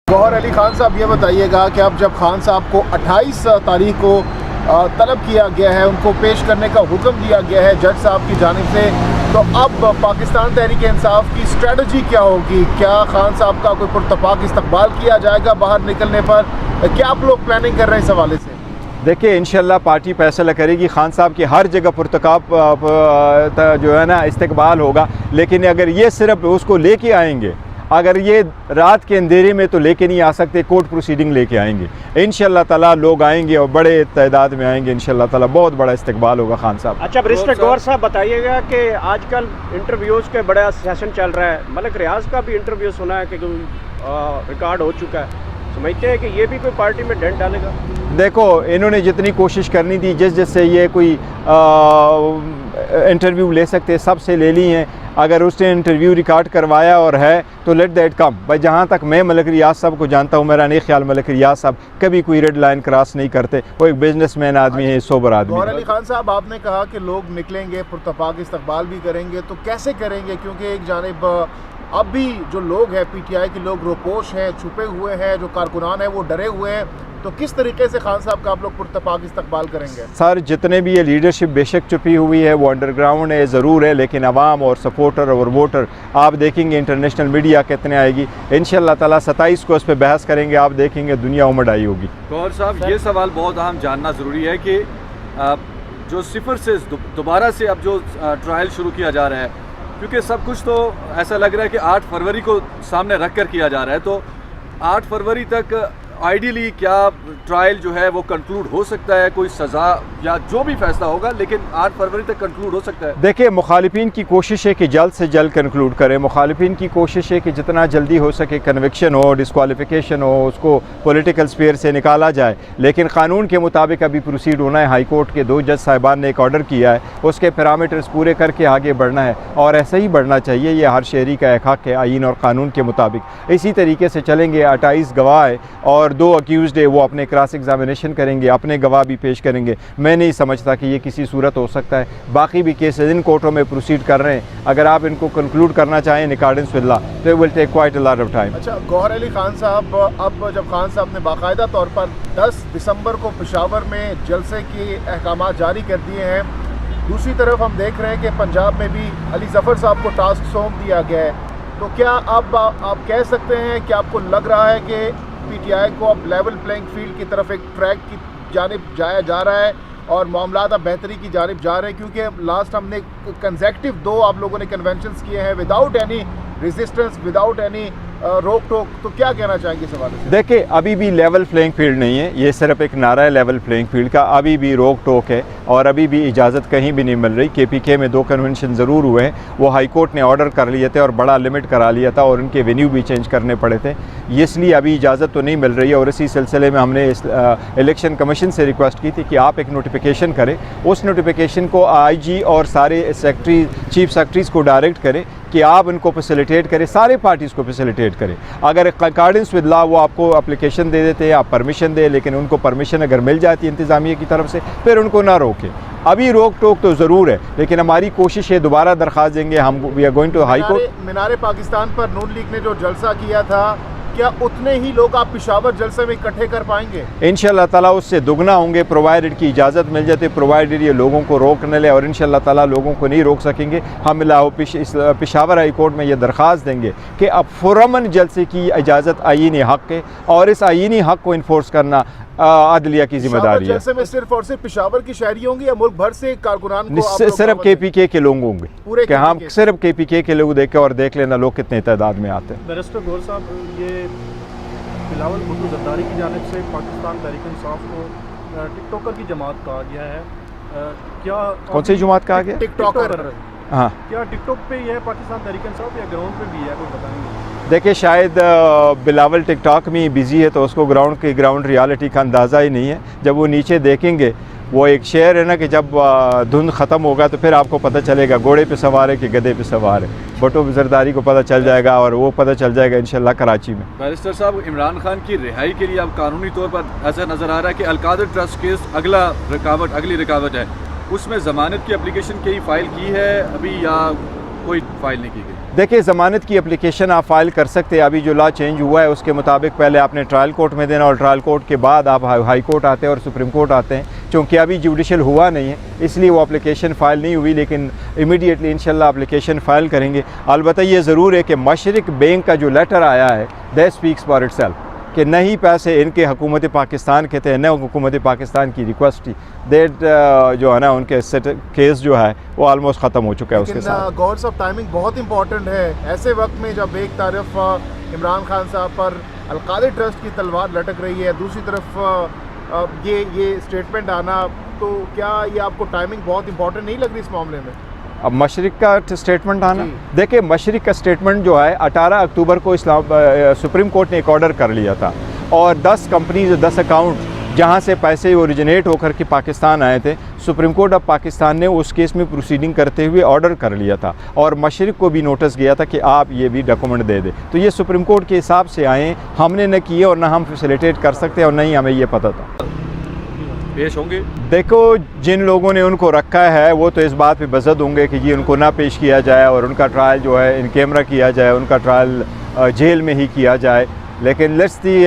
गौहर अली खान साहब, ये बताइएगा कि अब जब खान साहब को 28 तारीख को तलब किया गया है, उनको पेश करने का हुक्म दिया गया है जज साहब की जानिब से, तो अब पाकिस्तान तहरीक इंसाफ की स्ट्रेटजी क्या होगी? क्या खान साहब का कोई पुरतपाक इस्तकबाल किया जाएगा बाहर निकलने पर? क्या आप लोग प्लानिंग कर रहे हैं इस हवाले से? देखिए, इंशाल्लाह पार्टी फैसला करेगी। खान साहब की हर जगह पुरतकाब जो है ना इस्तकबाल होगा, लेकिन अगर ये सिर्फ उसको लेके आएंगे, अगर ये रात के अंधेरे में तो लेके नहीं आ सकते, कोर्ट प्रोसीडिंग लेके आएंगे। इंशाल्लाह ताला लोग आएंगे और बड़े तादाद में आएंगे। इंशाल्लाह ताला बहुत बड़ा इस्तकबाल होगा खान साहब। अच्छा, बैरिस्टर गौहर साहब बताइएगा कि आजकल इंटरव्यूज़ के बड़ा सेशन चल रहा है, मलिक रियाज का भी इंटरव्यू सुना है कि रिकॉर्ड हो चुका है, समझते हैं कि ये भी कोई पार्टी में डेंट डालेगा? देखो, इन्होंने जितनी कोशिश करनी थी, जिससे ये कोई इंटरव्यू ले सकते सबसे ले ली हैं। अगर उसने इंटरव्यू रिकॉर्ड करवाया और है तो लेट दैट कम। भाई, जहाँ तक मैं मलिक रियाज साहब को जानता हूँ, मेरा नहीं ख्याल मलिक रियाज साहब कभी कोई रेड लाइन क्रॉस नहीं करते। वो एक बिजनेसमैन आदमी है, सोबर आदमी। गौहर अली खान साहब, आपने कहा कि लोग निकलेंगे, पुरतपाक इस्तकबाल भी करेंगे, तो कैसे करेंगे? क्योंकि एक जानिब अब भी जो लोग हैं, पीटीआई के लोग रोपोश हैं, छुपे हुए हैं, जो कारकुनान हैं वो डरे हुए हैं, तो किस तरीके से खान साहब का आप लोग पुरतपाक इस्तकबाल करेंगे? सर, जितने भी ये लीडरशिप बेशक छुपी हुई है, वो अंडरग्राउंड है ज़रूर है, लेकिन अवाम और सपोर्टर और वोटर आप देखेंगे, इंटरनेशनल मीडिया कितने आएगी। इंशाल्लाह ताला 27 को इस पर बहस करेंगे, आप देखेंगे दुनिया उमड़ आई होगी। गौहर साहब, ये सवाल बहुत अहम जानना ज़रूरी है कि जो सिफर से दोबारा से अब जो ट्रायल शुरू किया जा रहा है, क्योंकि सब कुछ तो ऐसा लग रहा है कि 8 फरवरी को सामने रख कर किया जा रहा है, तो 8 फरवरी तक आइडियली क्या ट्रायल जो है वो कंक्लूड हो सकता है? कोई सज़ा या जो भी फैसला होगा, लेकिन 8 फरवरी तक कंक्लूड हो सकता है। देखिए, मुखालिफिन की कोशिश है कि जल्द से जल्द कंक्लूड करें। मुखालिफिन की कोशिश है कि जितना जल्दी हो सके कन्विक्शन हो, डिस्क्वालिफिकेशन हो, उसको पॉलिटिकल स्फीयर से निकाला जाए। लेकिन कानून के मुताबिक अभी प्रोसीड होना है। हाई कोर्ट के 2 जज साहिबान ने एक ऑर्डर किया है, उसके पैरामीटर्स पूरे करके आगे बढ़ना है, और ऐसे ही बढ़ना चाहिए। ये हर शहरी का एक हक है आईन और कानून के मुताबिक। इसी तरीके से चलेंगे। 28 गवाह है और 2 अक्यूज्ड है, वो अपने क्रॉस एग्जामिनेशन करेंगे, अपने गवाह भी पेश करेंगे। मैं नहीं समझता कि ये किसी सूरत हो सकता है। बाकी भी केसेस इन कोर्टों में प्रोसीड कर रहे हैं। अगर आप इनको कंक्लूड करना चाहें इन अकॉर्डेंस विद लॉ, तो will take quite a lot of time. अच्छा, गौहर अली खान साहब, अब जब खान साहब ने बाकायदा तौर पर 10 दिसंबर को पेशावर में जलसे के अहकाम जारी कर दिए हैं, दूसरी तरफ हम देख रहे हैं कि पंजाब में भी अली जफ़र साहब को टास्क सौंप दिया गया है, तो क्या अब आप कह सकते हैं कि आपको लग रहा है कि पीटीआई को अब लेवल प्लेइंग फील्ड की तरफ एक ट्रैक की जानिब जाया जा रहा है और मामला अब बेहतरी की जानिब जा रहे हैं? क्योंकि लास्ट हमने कंसेक्टिव 2 आप लोगों ने कन्वेंशंस किए हैं without any resistance, without any रोक टोक, तो क्या कहना चाहेंगे इस हवाले से? देखिए, अभी भी लेवल प्लेइंग फील्ड नहीं है, ये सिर्फ एक नारा है लेवल प्लेइंग फील्ड का। अभी भी रोक टोक है और अभी भी इजाज़त कहीं भी नहीं मिल रही। केपीके में 2 कन्वेंशन ज़रूर हुए हैं, वो हाई कोर्ट ने ऑर्डर कर लिए थे और बड़ा लिमिट करा लिया था और उनके वेन्यू भी चेंज करने पड़े थे, इसलिए अभी इजाज़त तो नहीं मिल रही है। और इसी सिलसिले में हमने इलेक्शन कमीशन से रिक्वेस्ट की थी कि आप एक नोटिफिकेशन करें, उस नोटिफिकेशन को IG और सारे सेक्रेटरी, चीफ सेक्रेटरीज़ को डायरेक्ट करें कि आप उनको फैसिलिटेट करें, सारे पार्टीज़ को फैसिलिटेट करें। अगर अकॉर्डिंग्स विद लॉ वो आपको एप्लीकेशन दे देते हैं, आप परमिशन दें, लेकिन उनको परमिशन अगर मिल जाती है इंतज़ामिया की तरफ से, फिर उनको ना रोकें। अभी रोक टोक तो ज़रूर है, लेकिन हमारी कोशिश है, दोबारा दरख्वास्त देंगे हम, we are going to high court. Minar-e-Pakistan पर नून लीग ने जो जलसा किया था, क्या उतने ही लोग आप पेशावर जलसे में इकट्ठे कर पाएंगे? इंशाल्लाह ताला उससे दुगना होंगे, प्रोवाइडेड की इजाज़त मिल जाती, प्रोवाइडेड ये लोगों को रोक न ले, और इंशाल्लाह ताला लोगों को नहीं रोक सकेंगे। हम पेशावर हाई कोर्ट में ये दरख्वास्त देंगे कि अब फुरमन जलसे की इजाज़त आईनी हक़ है और इस आईनी हक़ को इन्फोर्स करना अदलिया की जिम्मेदारी है। जलसे में सिर्फ और सिर्फ पेशावर की शहरी होंगी या मुल्क भर से कारकुनान को? सिर्फ KPK के लोग होंगे पूरे कि हम सिर्फ KPK के लोग देखें और देख लेना लोग कितने तादाद में आते हैं। बैरिस्टर गौहर साहब, ये बिलावल भुट्टो ज़रदारी की जानिब से पाकिस्तान तहरीक इंसाफ को टिकटॉकर की जमात कहा गया है, क्या कौन सी जमात कहा गया? टिकटॉकर। हाँ, क्या टिकटॉक पे ही है पाकिस्तान तहरीक इंसाफ या ग्राउंड पे भी है, कोई बताएंगे? देखिए, शायद बिलावल टिकटॉक में बिज़ी है तो उसको ग्राउंड रियलिटी का अंदाज़ा ही नहीं है। जब वो नीचे देखेंगे, वो एक शेर है ना कि जब धुंध ख़त्म होगा तो फिर आपको पता चलेगा घोड़े पे सवार है कि गधे पे सवार है। भुट्टो ज़रदारी को पता चल जाएगा और वो पता चल जाएगा इंशाल्लाह कराची में। बैरिस्टर साहब, इमरान खान की रिहाई के लिए अब कानूनी तौर पर ऐसा नज़र आ रहा है कि अलकादर ट्रस्ट केस अगली रुकावट है, उसमें ज़मानत की एप्लीकेशन कहीं फ़ाइल की है अभी या कोई फ़ाइल नहीं की गई? देखिए, ज़मानत की एप्लीकेशन आप फ़ाइल कर सकते हैं। अभी जो लॉ चेंज हुआ है उसके मुताबिक पहले आपने ट्रायल कोर्ट में देना और ट्रायल कोर्ट के बाद आप हाई कोर्ट आते हैं और सुप्रीम कोर्ट आते हैं। चूँकि अभी जुडिशल हुआ नहीं है इसलिए वो एप्लीकेशन फ़ाइल नहीं हुई, लेकिन इमीडिएटली इंशाल्लाह एप्लीकेशन फ़ाइल करेंगे। अलबत्ता ये ज़रूर है कि मशरिक बैंक का जो लेटर आया है दैट स्पीक्स फॉर इटसेल्फ कि नहीं पैसे इनके हुकूमत पाकिस्तान के थे, न हुकूमत पाकिस्तान की रिक्वेस्ट थी। दैट जो है ना उनके केस जो है वो ऑलमोस्ट ख़त्म हो चुका है उसके साथ। गौर साहब, टाइमिंग बहुत इंपॉर्टेंट है ऐसे वक्त में जब एक तरफ इमरान खान साहब पर अलकादी ट्रस्ट की तलवार लटक रही है, दूसरी तरफ ये स्टेटमेंट आना, तो क्या ये आपको टाइमिंग बहुत इंपॉर्टेंट नहीं लग रही इस मामले में? अब मशरिक का स्टेटमेंट आना, देखिए मशरिक का स्टेटमेंट जो है 18 अक्टूबर को सुप्रीम कोर्ट ने एक ऑर्डर कर लिया था और 10 कंपनीज 10 अकाउंट जहां से पैसे ओरिजिनेट होकर के पाकिस्तान आए थे, सुप्रीम कोर्ट ऑफ पाकिस्तान ने उस केस में प्रोसीडिंग करते हुए ऑर्डर कर लिया था और मशरिक को भी नोटिस गया था कि आप ये भी डॉक्यूमेंट दे दें। तो ये सुप्रीम कोर्ट के हिसाब से आए, हमने न किए और ना हम फैसिलिटेट कर सकते और नहीं हमें ये पता था। पेश होंगे? देखो, जिन लोगों ने उनको रखा है वो तो इस बात पे बज़द होंगे कि जी उनको ना पेश किया जाए और उनका ट्रायल जो है इन कैमरा किया जाए, उनका ट्रायल जेल में ही किया जाए। लेकिन let's the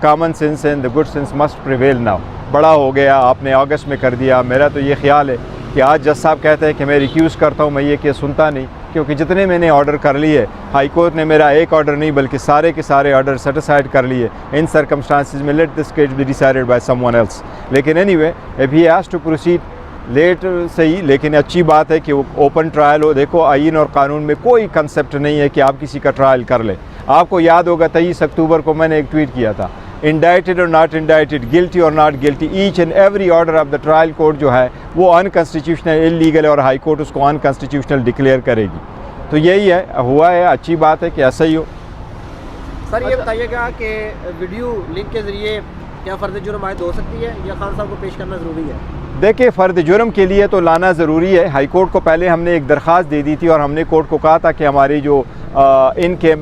common sense and the good sense must prevail now. बड़ा हो गया, आपने अगस्त में कर दिया। मेरा तो ये ख्याल है कि आज जज साहब कहते हैं कि मैं रिक्यूज़ करता हूँ, मैं ये केस सुनता नहीं, क्योंकि जितने मैंने ऑर्डर कर लिए, हाई कोर्ट ने मेरा एक ऑर्डर नहीं बल्कि सारे के सारे ऑर्डर सेटिस्फाइड कर लिए। इन सर्कमस्टांसिस में let this case be decided by someone else. लेकिन anyway if he has to proceed let सही, लेकिन अच्छी बात है कि वो ओपन ट्रायल हो। देखो, आईन और कानून में कोई कंसेप्ट नहीं है कि आप किसी का ट्रायल कर लें। आपको याद होगा 23 अक्टूबर को मैंने एक ट्वीट किया था, इंडाइटेड और नॉट इंडाइटेड, गिल्टी और not guilty, each and every order of the trial court जो है वो अनकॉन्स्टिट्यूशनल, इलीगल है और हाई कोर्ट उसको अनकॉन्स्टिट्यूशनल डिक्लेयर करेगी। तो यही है, हुआ है, अच्छी बात है कि ऐसा ही हो। सर ये बताइएगा कि वीडियो लिंक के ज़रिए क्या फ़र्द जुर्म आयद हो सकती है या खान साहब को पेश करना ज़रूरी है? देखिए, फ़र्द जुर्म के लिए तो लाना ज़रूरी है। हाई कोर्ट को पहले हमने एक दरख्वास्त दे दी थी और हमने कोर्ट को कहा था कि हमारी जो इनके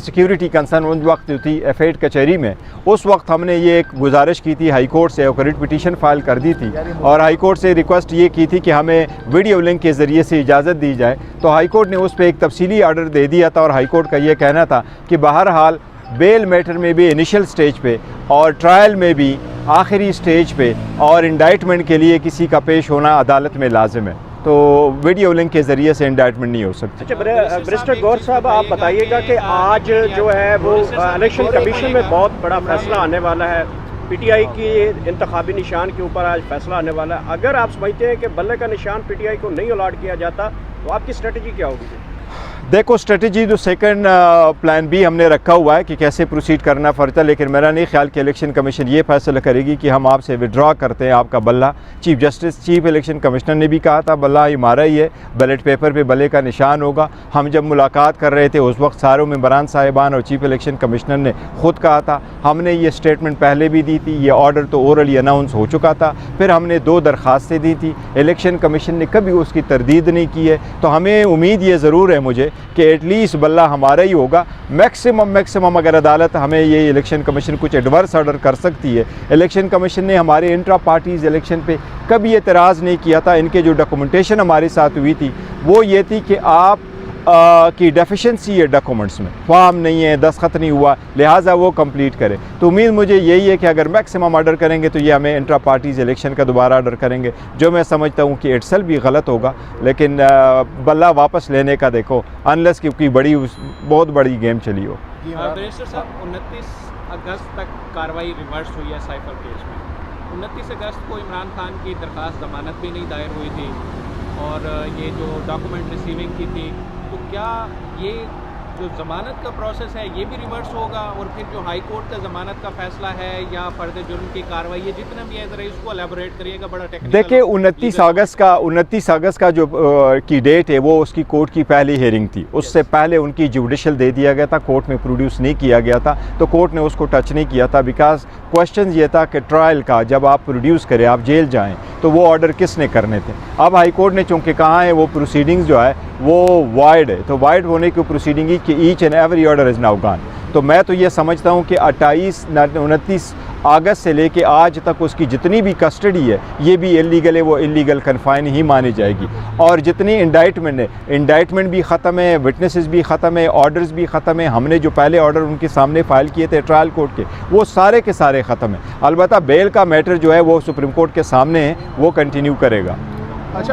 सिक्योरिटी कंसर्न उन वक्त थी एफेड कचहरी में, उस वक्त हमने ये एक गुजारिश की थी हाई कोर्ट से और रिट पिटीशन फाइल कर दी थी और हाई कोर्ट से रिक्वेस्ट ये की थी कि हमें वीडियो लिंक के ज़रिए से इजाज़त दी जाए। तो हाई कोर्ट ने उस पर एक तफसीली ऑर्डर दे दिया था और हाई कोर्ट का ये कहना था कि बहरहाल बेल मैटर में भी इनिशियल स्टेज पे और ट्रायल में भी आखिरी स्टेज पे और इंडाइटमेंट के लिए किसी का पेश होना अदालत में लाजिम है। तो वीडियो लिंक के ज़रिए से इंडाइटमेंट नहीं हो सकती। अच्छा, बैरिस्टर गौर साहब, आप बताइएगा कि आज जो है वो इलेक्शन कमीशन में बहुत बड़ा फैसला आने वाला है। पीटीआई की इंतखाबी निशान के ऊपर आज फैसला आने वाला है। अगर आप समझते हैं कि बल्ले का निशान पीटीआई को नहीं अलॉट किया जाता तो आपकी स्ट्रेटजी क्या होगी? देखो, स्ट्रेटजी जो सेकंड प्लान बी हमने रखा हुआ है कि कैसे प्रोसीड करना पड़ता, लेकिन मेरा नहीं ख्याल कि इलेक्शन कमीशन ये फैसला करेगी कि हम आपसे विड्रॉ करते हैं आपका बल्ला। चीफ इलेक्शन कमिश्नर ने भी कहा था बल्ला हमारा ही है, बैलेट पेपर पे बल्ले का निशान होगा। हम जब मुलाकात कर रहे थे उस वक्त सारों मेंबरान साहिबान और चीफ इलेक्शन कमिश्नर ने ख़ुद कहा था। हमने ये स्टेटमेंट पहले भी दी थी, ये ऑर्डर तो ओरली अनाउंस हो चुका था। फिर हमने 2 दरख्वास्तें दी थी, इलेक्शन कमीशन ने कभी उसकी तरदीद नहीं की है। तो हमें उम्मीद ये ज़रूर है मुझे कि एटलीस्ट बल्ला हमारा ही होगा। मैक्सिमम अगर अदालत हमें ये इलेक्शन कमीशन कुछ एडवर्स ऑर्डर कर सकती है। इलेक्शन कमीशन ने हमारे इंट्रा पार्टीज़ इलेक्शन पे कभी एतराज़ नहीं किया था। इनके जो डॉक्यूमेंटेशन हमारे साथ हुई थी वो ये थी कि आप की डेफिशिएंसी है डॉक्यूमेंट्स में, फॉर्म नहीं है, दस्तखत नहीं हुआ, लिहाजा वो कंप्लीट करें। तो उम्मीद मुझे यही है कि अगर मैक्सिमम ऑर्डर करेंगे तो ये हमें इंट्रा पार्टीज़ इलेक्शन का दोबारा ऑर्डर करेंगे, जो मैं समझता हूँ कि इट्सेल्फ भी गलत होगा। लेकिन बल्ला वापस लेने का देखो, अनलेस क्योंकि बहुत बड़ी गेम चली हो। बैरिस्टर साहब, 29 अगस्त तक कार्रवाई रिवर्स हुई है साइफर केस में। 29 अगस्त को इमरान खान की दरख्वास्त ज़मानत भी नहीं दायर हुई थी और ये जो डॉक्यूमेंट रिसीविंग की थी, तो क्या ये जो ज़मानत का प्रोसेस है ये भी रिवर्स होगा और फिर जो हाई कोर्ट का ज़मानत का फैसला है या फर्द जुर्म की कार्रवाई है, जितना भी है ज़रा इसको एलेबोरेट करिएगा, बड़ा टेक्निकल। देखिए, 29 अगस्त का जो की डेट है वो उसकी कोर्ट की पहली हियरिंग थी। उससे पहले उनकी जुडिशल दे दिया गया था, कोर्ट में प्रोड्यूस नहीं किया गया था, तो कोर्ट ने उसको टच नहीं किया था। बिकॉज क्वेश्चन ये था कि ट्रायल का जब आप प्रोड्यूस करें, आप जेल जाएँ, तो वो ऑर्डर किसने करने थे। अब हाई कोर्ट ने चूँकि कहा है वो प्रोसीडिंग्स जो है वो वाइड है, तो वाइड होने की प्रोसीडिंग की each and every order is now gone. तो मैं तो ये समझता हूँ कि 29 अगस्त से लेके आज तक उसकी जितनी भी कस्टडी है ये भी इलीगल है, वो इलीगल कन्फाइन ही मानी जाएगी। और जितनी इंडाइटमेंट है, इंडाइटमेंट भी ख़त्म है, विटनेसेस भी ख़त्म है, ऑर्डर्स भी ख़त्म है। हमने जो पहले ऑर्डर उनके सामने फ़ाइल किए थे ट्रायल कोर्ट के, वो सारे के सारे ख़त्म हैं। अलबत्ता बेल का मैटर जो है वो सुप्रीम कोर्ट के सामने है, वो कंटिन्यू करेगा। अच्छा,